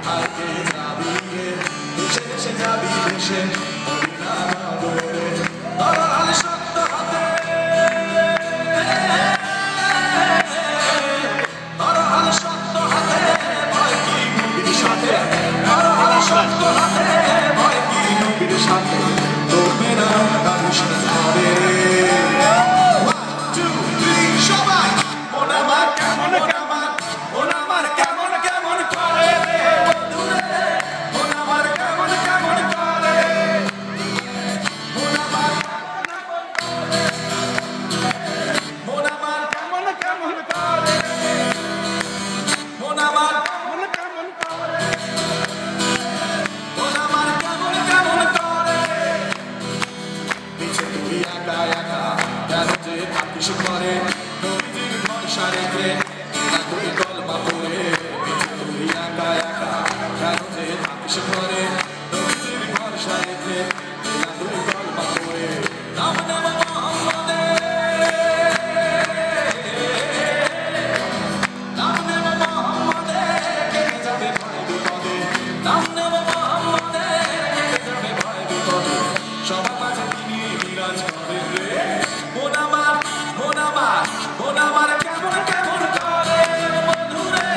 আগে যাবি রে ভেসে ভেসে যাবি ভেসে হরিনাগরে তরল শক্ত হাতে তরল শক্ত হাতে ভয় কি নবীর সাথে তরল শক্ত হাতে ভয় কি নবীর সাথে তোরবে না কৃষ্ণ ধরে করে নবীজির ভরসা রেখে তুই কলমা পড়ে তুই একা একা কেন যে থাকিস ঘরে নবীজির ভরসা রেখে তুই কলমা পড়ে নাম নেব মোহাম্মদে নাম নেব মোহাম্মদে কেটে যাবে ভয় বিপদে নাম নেব মোহাম্মদে কেটে যাবে ভয় বিপদে সবার মাঝে তিনি বিরাজ করেন রে মন আমার কেমন কেমন করে বন্ধুরে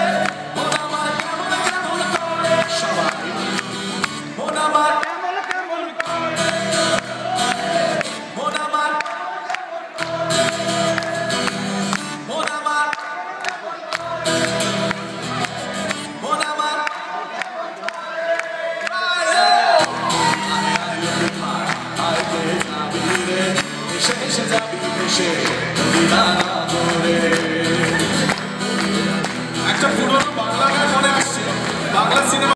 মন আমার কেমন কেমন করে সবাই মন আমার কেমন কেমন করে মন আমার মন আমার মন আমার আগে যাবি রে ভেসে ভেসে যাবি ভেসে একটা পুরনো বাংলা গান মনে আসছে বাংলা সিনেমা